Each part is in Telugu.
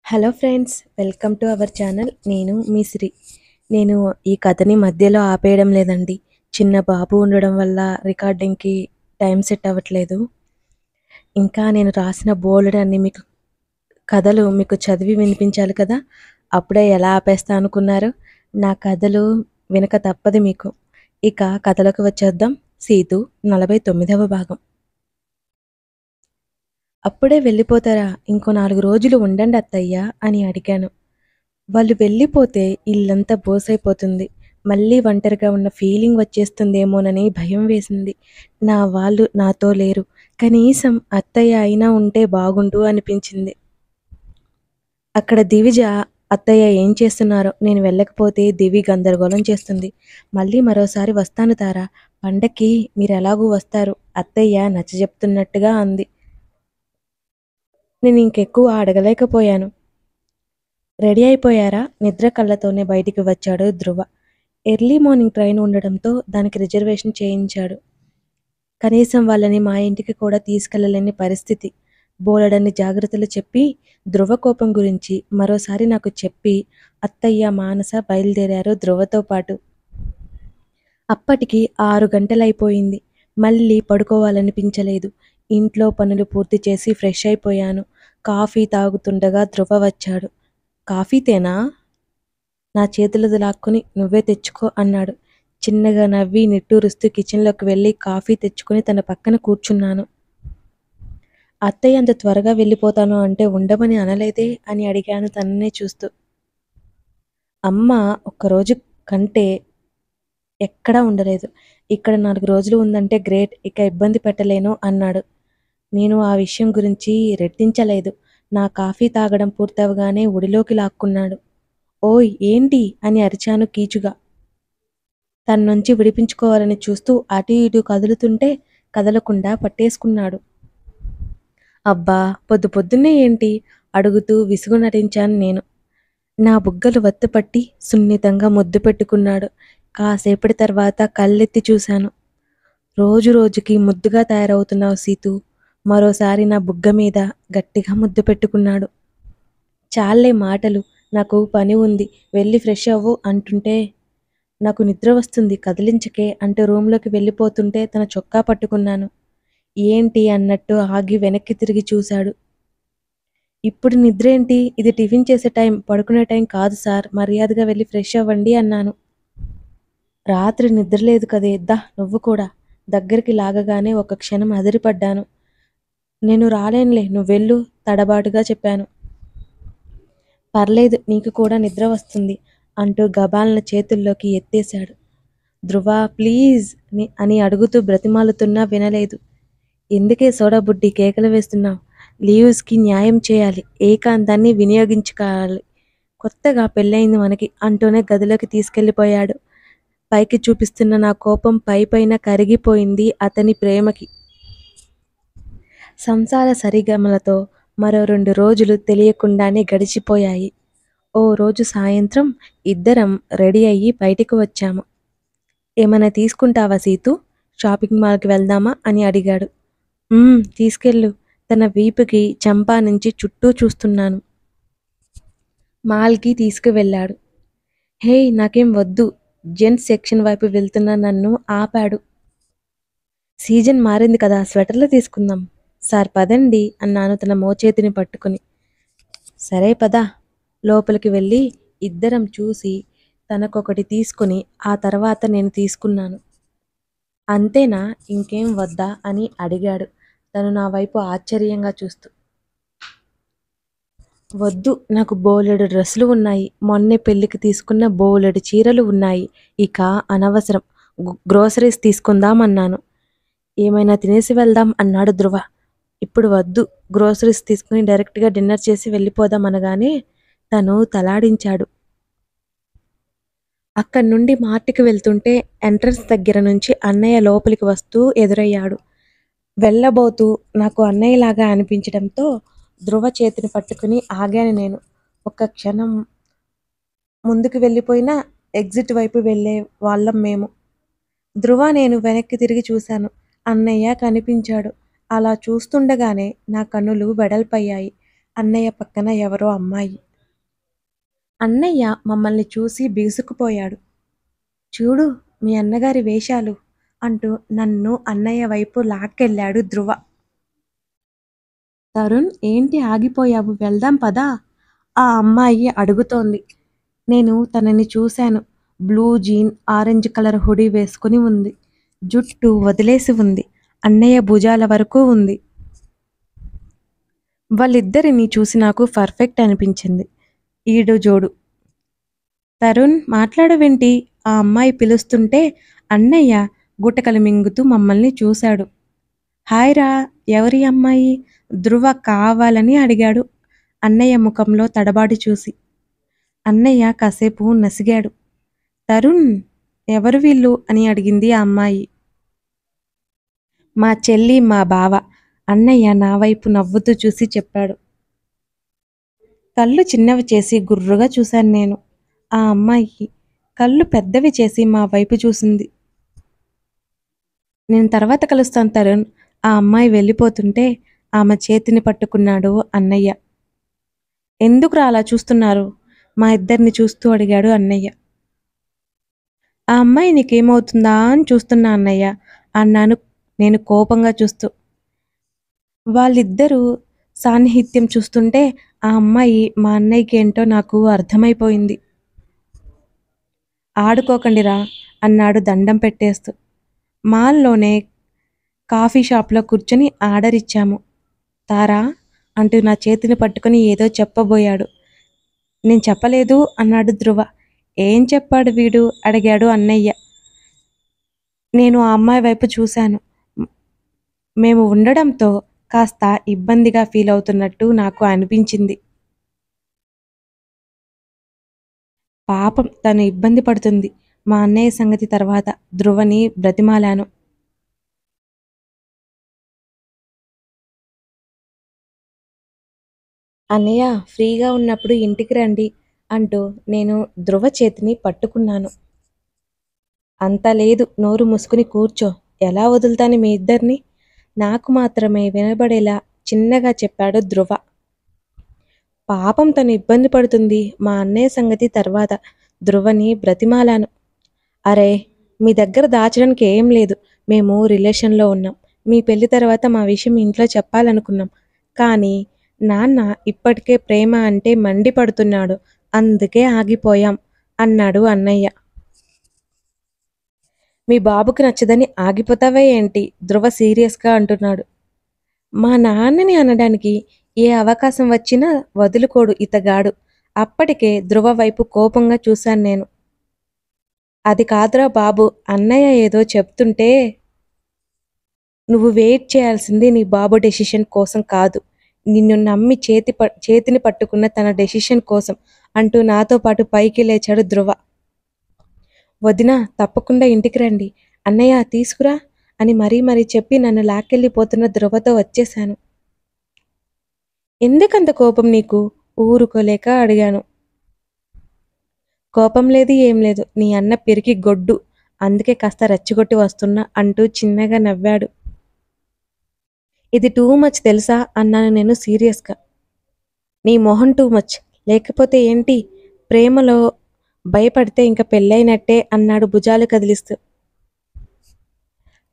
Hello friends, welcome to our channel. నేను మీ శ్రీ. నేను ఈ కథని మధ్యలో ఆపేయడం లేదండి. చిన్న బాబు ఉండడం వల్ల రికార్డింగ్కి టైం సెట్ అవ్వట్లేదు. ఇంకా నేను రాసిన బోలెడన్ని కథలు మీకు చదివి వినిపించాలి కదా. అప్పుడే ఎలా ఆపేస్తా అనుకున్నారు? నా కథలు వినక తప్పదు మీకు. ఇక కథలకు వచ్చేద్దాం. సీతు 49వ భాగం. అప్పుడే వెళ్ళిపోతారా? ఇంకో 4 రోజులు ఉండండి అత్తయ్య అని అడిగాను. వాళ్ళు వెళ్ళిపోతే ఇల్లంతా బోసైపోతుంది. మళ్ళీ ఒంటరిగా ఉన్న ఫీలింగ్ వచ్చేస్తుందేమోనని భయం వేసింది. నా వాళ్ళు నాతో లేరు. కనీసం అత్తయ్య అయినా ఉంటే బాగుండు అనిపించింది. అక్కడ దివిజ అత్తయ్య ఏం చేస్తున్నారో, నేను వెళ్ళకపోతే దివి గందరగోళం చేస్తుంది. మళ్ళీ మరోసారి వస్తాను తారా, పండక్కి మీరెలాగూ వస్తారు, అత్తయ్య నచ్చజెప్తున్నట్టుగా అంది. నేను ఇంకెక్కువ అడగలేకపోయాను. రెడీ అయిపోయారా? నిద్ర కళ్ళతోనే బయటికి వచ్చాడు ధ్రువ. ఎర్లీ మార్నింగ్ ట్రైన్ ఉండడంతో దానికి రిజర్వేషన్ చేయించాడు. కనీసం వాళ్ళని మా ఇంటికి కూడా తీసుకెళ్లలేని పరిస్థితి. బోలెడన్ని జాగ్రత్తలు చెప్పి ధ్రువ కోపం గురించి మరోసారి నాకు చెప్పి అత్తయ్య మానస బయలుదేరారు ధ్రువతో పాటు. అప్పటికి 6 గంటలైపోయింది. మళ్ళీ పడుకోవాలనిపించలేదు. ఇంట్లో పనులు పూర్తి చేసి ఫ్రెష్ అయిపోయాను. కాఫీ తాగుతుండగా ధ్రువ వచ్చాడు. కాఫీ తేనా? నా చేతులది లాక్కుని నువ్వే తెచ్చుకో అన్నాడు. చిన్నగా నవ్వి నిట్టూరుస్తూ కిచెన్లోకి వెళ్ళి కాఫీ తెచ్చుకుని తన పక్కన కూర్చున్నాను. అత్తయ్య అంత త్వరగా వెళ్ళిపోతాను అంటే ఉండమని అనలేదే అని అడిగాను తననే చూస్తూ. అమ్మ ఒక్కరోజు కంటే ఎక్కడా ఉండలేదు. ఇక్కడ 4 రోజులు ఉందంటే గ్రేట్, ఇక ఇబ్బంది పెట్టలేను అన్నాడు. నేను ఆ విషయం గురించి రెట్టించలేదు. నా కాఫీ తాగడం పూర్తవగానే ఒడిలోకి లాక్కున్నాడు. ఓయ్ ఏంటి అని అరిచాను కీచుగా. తన నుంచి విడిపించుకోవాలని చూస్తూ అటు ఇటు కదులుతుంటే కదలకుండా పట్టేసుకున్నాడు. అబ్బా, పొద్దు పొద్దున్నే ఏంటి అడుగుతూ విసుగు నటించాను నేను. నా బుగ్గలు వత్తుపట్టి సున్నితంగా ముద్దు పెట్టుకున్నాడు. కాసేపటి తర్వాత కళ్ళెత్తి చూశాను. రోజు రోజుకి ముద్దుగా తయారవుతున్నావు సీతూ. మరోసారి నా బుగ్గ మీద గట్టిగా ముద్దు పెట్టుకున్నాడు. చాలే మాటలు, నాకు పని ఉంది, వెళ్ళి ఫ్రెష్ అవ్వు అంటుంటే నాకు నిద్ర వస్తుంది కదిలించకే అంటూ రూంలోకి వెళ్ళిపోతుంటే తన చొక్కా పట్టుకున్నాను. ఏంటి అన్నట్టు ఆగి వెనక్కి తిరిగి చూశాడు. ఇప్పుడు నిద్రేంటి? ఇది టిఫిన్ చేసే టైం, పడుకునే టైం కాదు సార్, మర్యాదగా వెళ్ళి ఫ్రెష్ అవ్వండి అన్నాను. రాత్రి నిద్రలేదు కదే, దా నువ్వు కూడా. దగ్గరికి లాగగానే ఒక క్షణం అదిరిపడ్డాను. నేను రాలేనులే, నువ్వెళ్ళు తడబాటుగా చెప్పాను. పర్లేదు, నీకు కూడా నిద్ర వస్తుంది అంటూ గబాలన చేతుల్లోకి ఎత్తేశాడు. ధ్రువ ప్లీజ్ అని అడుగుతూ బ్రతిమాలుతున్నా వినలేదు. ఎందుకే సోడా బుడ్డి కేకలు వేస్తున్నావు? లీవ్స్కి న్యాయం చేయాలి, ఏకాంతాన్ని వినియోగించుకోవాలి, కొత్తగా పెళ్ళయింది మనకి అంటూనే గదిలోకి తీసుకెళ్ళిపోయాడు. పైకి చూపిస్తున్న నా కోపం పైపైన కరిగిపోయింది అతని ప్రేమకి. సంసార సరిగమలతో మరో 2 రోజులు తెలియకుండానే గడిచిపోయాయి. ఓ రోజు సాయంత్రం ఇద్దరం రెడీ అయ్యి బయటికి వచ్చాము. ఏమైనా తీసుకుంటావా సీతూ? షాపింగ్ మాల్కి వెళ్దామా అని అడిగాడు. తీసుకెళ్ళు. తన వీపుకి చంపా నుంచి చుట్టూ చూస్తున్నాను. మాల్కి తీసుకువెళ్ళాడు. హే నాకేం వద్దు, జెంట్స్ సెక్షన్ వైపు వెళ్తున్న నన్ను ఆపాడు. సీజన్ మారింది కదా, స్వెటర్లు తీసుకుందాం. సార్ పదండి అన్నాను తన మోచేతిని పట్టుకుని. సరే పద. లోపలికి వెళ్ళి ఇద్దరం చూసి తనకొకటి తీసుకుని ఆ తర్వాత నేను తీసుకున్నాను. అంతేనా, ఇంకేం వద్దా అని అడిగాడు తను నా వైపు ఆశ్చర్యంగా చూస్తూ. వద్దు, నాకు బోలెడు డ్రెస్సులు ఉన్నాయి, మొన్నే పెళ్ళికి తీసుకున్న బోలెడు చీరలు ఉన్నాయి, ఇక అనవసరం, గ్రోసరీస్ తీసుకుందాం అన్నాను. ఏమైనా తినేసి వెళ్దాం అన్నాడు ధ్రువ. ఇప్పుడు వద్దు, గ్రోసరీస్ తీసుకుని డైరెక్ట్గా డిన్నర్ చేసి వెళ్ళిపోదాం అనగానే తను తలాడించాడు. అక్కడి నుండి మార్ట్కి వెళ్తుంటే ఎంట్రన్స్ దగ్గర నుంచి అన్నయ్య లోపలికి వస్తూ ఎదురయ్యాడు. వెళ్ళబోతూ నాకు అన్నయ్యలాగా అనిపించడంతో ధ్రువ చేతిని పట్టుకుని ఆగాను నేను. ఒక్క క్షణం ముందుకు వెళ్ళిపోయినా ఎగ్జిట్ వైపు వెళ్ళే వాళ్ళం మేము. ధ్రువ నేను వెనక్కి తిరిగి చూశాను. అన్నయ్య కనిపించాడు. అలా చూస్తుండగానే నా కన్నులు వెడల్పయ్యాయి. అన్నయ్య పక్కన ఎవరో అమ్మాయి. అన్నయ్య మమ్మల్ని చూసి బిగుసుకుపోయాడు. చూడు మీ అన్నగారి వేషాలు అంటూ నన్ను అన్నయ్య వైపు లాక్కెళ్ళాడు ధ్రువ. తరుణ్ ఏంటి ఆగిపోయావు, వెళ్దాం పదా ఆ అమ్మాయి అడుగుతోంది. నేను తనని చూశాను. Blue jean, orange colour hoodie వేసుకుని ఉంది. జుట్టు వదిలేసి ఉంది. అన్నయ్య భుజాల వరకు ఉంది. వాళ్ళిద్దరిని చూసి నాకు పర్ఫెక్ట్ అనిపించింది. ఈడు జోడు. తరుణ్ మాట్లాడవేంటి, ఆ అమ్మాయి పిలుస్తుంటే అన్నయ్య గుటకలు మింగుతూ మమ్మల్ని చూశాడు. హాయ్ రా, ఎవరి అమ్మాయి, ధ్రువ కావాలని అడిగాడు అన్నయ్య ముఖంలో తడబాటు చూసి. అన్నయ్య కాసేపు నసిగాడు. తరుణ్ ఎవరు వీళ్ళు అని అడిగింది ఆ అమ్మాయి. మా చెల్లి, మా బావ. అన్నయ్య నా వైపు నవ్వుతూ చూసి చెప్పాడు. కళ్ళు చిన్నవి చేసి గుర్రుగా చూశాను నేను. ఆ అమ్మాయి కళ్ళు పెద్దవి చేసి మా వైపు చూసింది. నేను తర్వాత కలుస్తాను తరుణ్. ఆ అమ్మాయి వెళ్ళిపోతుంటే ఆమె చేతిని పట్టుకున్నాడు అన్నయ్య. ఎందుకురా అలా చూస్తున్నారు, మా ఇద్దరిని చూస్తూ అడిగాడు అన్నయ్య. ఆ అమ్మాయి నీకేమవుతుందా అని చూస్తున్నా అన్నయ్య అన్నాను నేను కోపంగా చూస్తూ. వాళ్ళిద్దరూ సాన్నిహిత్యం చూస్తుంటే ఆ అమ్మాయి మా అన్నయ్యకి ఏంటో నాకు అర్థమైపోయింది. ఆడుకోకండిరా అన్నాడు దండం పెట్టేస్తూ. మాల్లోనే కాఫీ షాప్లో కూర్చొని ఆర్డర్ ఇచ్చాము. తారా అంటూ నా చేతిని పట్టుకుని ఏదో చెప్పబోయాడు. నేను చెప్పలేదు అన్నాడు ధ్రువ. ఏం చెప్పాడు వీడు అడిగాడు అన్నయ్య. నేను ఆ అమ్మాయి వైపు చూశాను. మేము ఉండడంతో కాస్త ఇబ్బందిగా ఫీల్ అవుతున్నట్టు నాకు అనిపించింది. పాపం తను ఇబ్బంది పడుతుంది. మా అన్నయ్య సంగతి తర్వాత ధ్రువని బ్రతిమాలాను. అన్నయ్య ఫ్రీగా ఉన్నప్పుడు ఇంటికి రండి అంటూ నేను ధ్రువ చేతిని పట్టుకున్నాను. అంత లేదు, నోరు మూసుకుని కూర్చో. ఎలా వదులుతాను మీ ఇద్దరిని, నాకు మాత్రమే వినబడేలా చిన్నగా చెప్పాడు ధ్రువ. పాపం తను ఇబ్బంది పడుతుంది. మా అన్నయ్య సంగతి తర్వాత ధ్రువని బ్రతిమాలాను. అరే మీ దగ్గర దాచడానికి ఏం లేదు. మేము రిలేషన్లో ఉన్నాం. మీ పెళ్లి తర్వాత మా విషయం ఇంట్లో చెప్పాలనుకున్నాం. కానీ నాన్న ఇప్పటికే ప్రేమ అంటే మండిపడుతున్నాడు. అందుకే ఆగిపోయాం అన్నాడు అన్నయ్య. మీ బాబుకి నచ్చదని ఆగిపోతావే ఏంటి, ధ్రువ సీరియస్గా అంటున్నాడు. మా నాన్నని అనడానికి ఏ అవకాశం వచ్చినా వదులుకోడు ఇతగాడు. అప్పటికే ధ్రువ వైపు కోపంగా చూశాను నేను. అది కాదురా బాబు, అన్నయ్య ఏదో చెప్తుంటే నువ్వు వెయిట్ చేయాల్సింది నీ బాబు డెసిషన్ కోసం కాదు, నిన్ను నమ్మి చేతిని పట్టుకున్న తన డెసిషన్ కోసం అంటూ నాతో పాటు పైకి లేచాడు ధ్రువ. వదినా తప్పకుండా ఇంటికి రండి, అన్నయ్య తీసుకురా అని మరీ చెప్పి నన్ను లాక్కెళ్ళిపోతున్న ధ్రువతో వచ్చేశాను. ఎందుకంత కోపం నీకు, ఊరుకోలేక అడిగాను. కోపం లేదు ఏం లేదు, నీ అన్న పిరికి గొడ్డు, అందుకే కాస్త రెచ్చగొట్టి వస్తున్నా అంటూ చిన్నగా నవ్వాడు. ఇది టూ మచ్ తెలుసా అన్నాను నేను సీరియస్గా. నీ మొహం టూ మచ్, లేకపోతే ఏంటి, ప్రేమలో భయపడితే ఇంకా పెళ్ళైనట్టే అన్నాడు భుజాలు కదిలిస్తూ.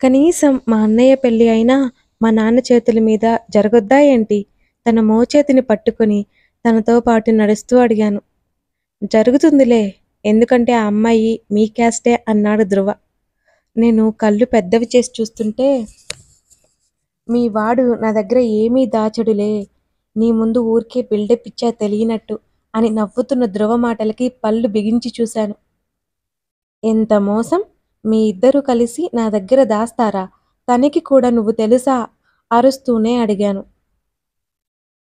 కనీసం మా అన్నయ్య పెళ్ళి అయినా మా నాన్న చేతుల మీద జరగొద్దా ఏంటి, తన మోచేతిని పట్టుకుని తనతో పాటు నడుస్తూ అడిగాను. జరుగుతుందిలే, ఎందుకంటే ఆ అమ్మాయి మీ క్యాస్టే అన్నాడు ధ్రువ. నేను కళ్ళు పెద్దవి చేసి చూస్తుంటే మీ వాడు నా దగ్గర ఏమీ దాచడులే, నీ ముందు ఊరికే బిల్డప్ ఇచ్చా తెలియనట్టు అని నవ్వుతున్న ధ్రువ మాటలకి పళ్ళు బిగించి చూశాను. ఎంత మోసం, మీ ఇద్దరూ కలిసి నా దగ్గర దాస్తారా, తనకి కూడా నువ్వు తెలుసా అరుస్తూనే అడిగాను.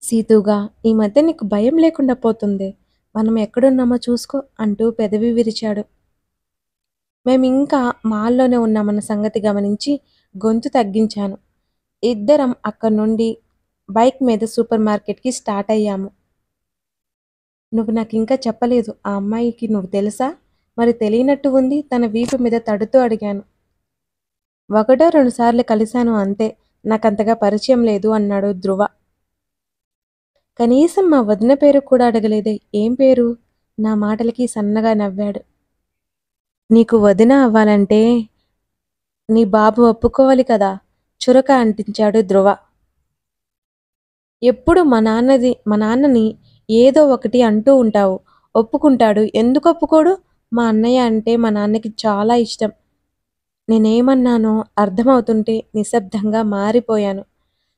సీతుగా ఈ మధ్య నీకు భయం లేకుండా పోతుంది, మనం ఎక్కడున్నామో చూసుకో అంటూ పెదవి విరిచాడు. మేమింకా మాల్లోనే ఉన్నామన్న సంగతి గమనించి గొంతు తగ్గించాను. ఇద్దరం అక్కడి నుండి బైక్ మీద సూపర్ మార్కెట్కి స్టార్ట్ అయ్యాము. నువ్వు నాకు ఇంకా చెప్పలేదు, ఆ అమ్మాయికి నువ్వు తెలుసా, మరి తెలియనట్టు ఉంది తన వీపు మీద తడుతూ అడిగాను. ఒకటో రెండు సార్లు కలిశాను అంతే, నాకంతగా పరిచయం లేదు అన్నాడు ధ్రువ. కనీసం మా వదిన పేరు కూడా అడగలేదే. ఏం పేరు? నా మాటలకి సన్నగా నవ్వాడు. నీకు వదిన అవ్వాలంటే నీ బాబు ఒప్పుకోవాలి కదా! చురక అంటించాడు ధ్రువ. ఎప్పుడు మా నాన్నని ఏదో ఒకటి అంటూ ఉంటావు. ఒప్పుకుంటాడు. ఎందుకు ఒప్పుకోడు? మా అన్నయ్య అంటే మా నాన్నకి చాలా ఇష్టం. నేనేమన్నానో అర్థమవుతుంటే నిశ్శబ్దంగా మారిపోయాను.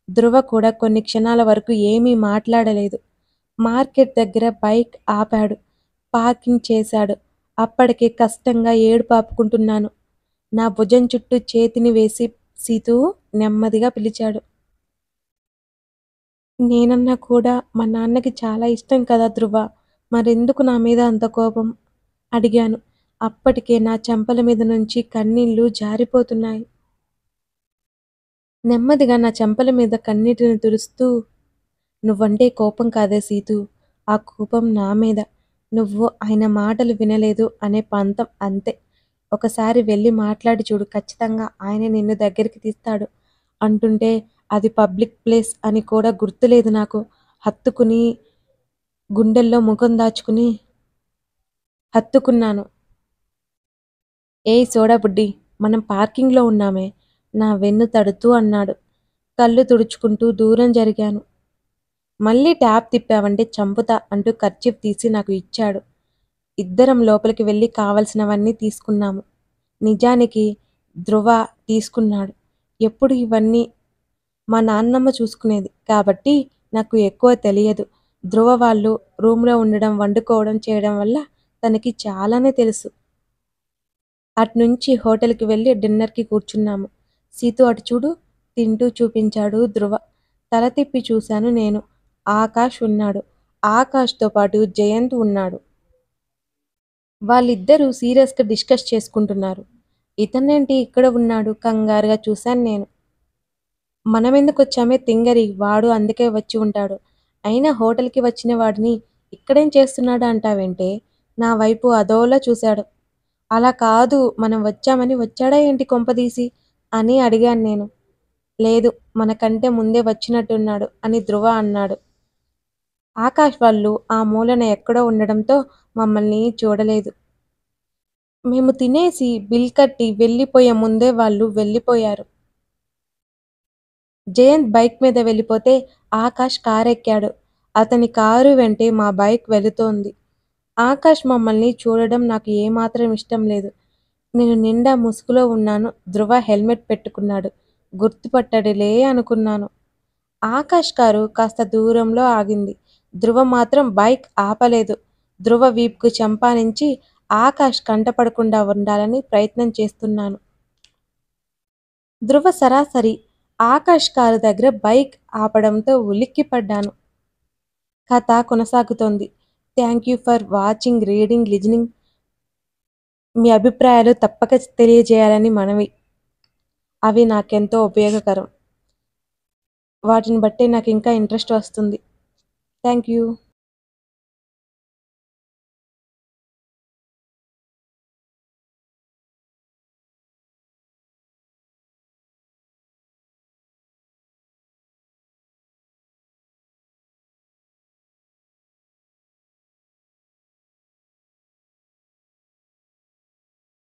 ధ్రువ కూడా కొన్ని క్షణాల వరకు ఏమీ మాట్లాడలేదు. మార్కెట్ దగ్గర బైక్ ఆపాడు. పార్కింగ్ చేశాడు. అప్పటికే కష్టంగా ఏడుపు ఆపుకుంటున్నాను. నా భుజం చుట్టూ చేతిని వేసి సీతూ నెమ్మదిగా పిలిచాడు. నేనన్నా కూడా మా నాన్నకి చాలా ఇష్టం కదా ధ్రువ! మరెందుకు నా మీద అంత కోపం? అడిగాను. అప్పటికే నా చెంపల మీద నుంచి కన్నీళ్లు జారిపోతున్నాయి. నెమ్మదిగా నా చెంపల మీద కన్నీటిని తుడుస్తూ నువ్వంటే కోపం కాదే సీతూ. ఆ కోపం నా మీద. నువ్వు ఆయన మాటలు వినలేదు అనే పంతం అంతే. ఒకసారి వెళ్ళి మాట్లాడి చూడు. ఖచ్చితంగా ఆయనే నిన్ను దగ్గరికి తీస్తాడు అంటుంటే అది పబ్లిక్ ప్లేస్ అని కూడా గుర్తులేదు నాకు. హత్తుకుని గుండెల్లో ముఖం దాచుకుని హత్తుకున్నాను. ఏయ్ సోడా బుడ్డి! మనం పార్కింగ్‌లో ఉన్నామే! నా వెన్ను తడుతూ అన్నాడు. కళ్ళు తుడుచుకుంటూ దూరం జరిగాను. మళ్ళీ ట్యాప్ తిప్పావంటే చంపుతా అంటూ కర్చీఫ్ తీసి నాకు ఇచ్చాడు. ఇద్దరం లోపలికి వెళ్ళి కావలసినవన్నీ తీసుకున్నాము. నిజానికి ధ్రువ తీసుకున్నాడు. ఎప్పుడు ఇవన్నీ మా నాన్నమ్మ చూసుకునేది కాబట్టి నాకు ఎక్కువ తెలియదు. ధ్రువ వాళ్ళు రూమ్‌లో ఉండడం, వండుకోవడం చేయడం వల్ల తనకి చాలానే తెలుసు. అట్నుంచి హోటల్‌కి వెళ్ళి డిన్నర్‌కి కూర్చున్నాము. సీతూ అటు చూడు తింటూ చూపించాడు ధ్రువ. తల తిప్పి చూశాను నేను. ఆకాష్ ఉన్నాడు. ఆకాష్‌తో పాటు జయంత్ ఉన్నాడు. వాళ్ళిద్దరూ సీరియస్‌గా డిస్కస్ చేసుకుంటున్నారు. ఇతనేంటి ఇక్కడ ఉన్నాడు? కంగారుగా చూశాను నేను. మనమెందుకొచ్చామే తింగరి వాడు అందుకే వచ్చి ఉంటాడు. అయినా హోటల్‌కి వచ్చిన వాడిని ఇక్కడేం చేస్తున్నాడు అంటావేంటే? నా వైపు అదోలా చూశాడు. అలా కాదు మనం వచ్చామని వచ్చాడా ఏంటి కొంపదీసి? అని అడిగాను నేను. లేదు మనకంటే ముందే వచ్చినట్టున్నాడు అని ధ్రువ అన్నాడు. ఆకాష్ వాళ్ళు ఆ మూలన ఎక్కడో ఉండడంతో మమ్మల్ని చూడలేదు. మేము తినేసి బిల్ కట్టి వెళ్ళిపోయే ముందే వాళ్ళు వెళ్ళిపోయారు. జయంత్ బైక్ మీద వెళ్ళిపోతే ఆకాష్ కారెక్కాడు. అతని కారు వెంటే మా బైక్ వెళుతోంది. ఆకాష్ మమ్మల్ని చూడడం నాకు ఏమాత్రం ఇష్టం లేదు. నేను నిండా ముసుగులో ఉన్నాను. ధ్రువ హెల్మెట్ పెట్టుకున్నాడు. గుర్తుపట్టడులే అనుకున్నాను. ఆకాష్ కారు కాస్త దూరంలో ఆగింది. ధ్రువ మాత్రం బైక్ ఆపలేదు. ధ్రువ వీపుకు చంపానించి ఆకాష్ కంటపడకుండా ఉండాలని ప్రయత్నం చేస్తున్నాను. ధ్రువ సరాసరి ఆకాష్ కారు దగ్గర బైక్ ఆపడంతో ఉలిక్కిపడ్డాను. కథ కొనసాగుతోంది. Thank you for watching, reading, listening. మీ అభిప్రాయాలు తప్పక తెలియజేయాలని మనవి. అవి నాకెంతో ఉపయోగకరం. వాటిని బట్టే నాకు ఇంకా ఇంట్రెస్ట్ వస్తుంది. Thank you.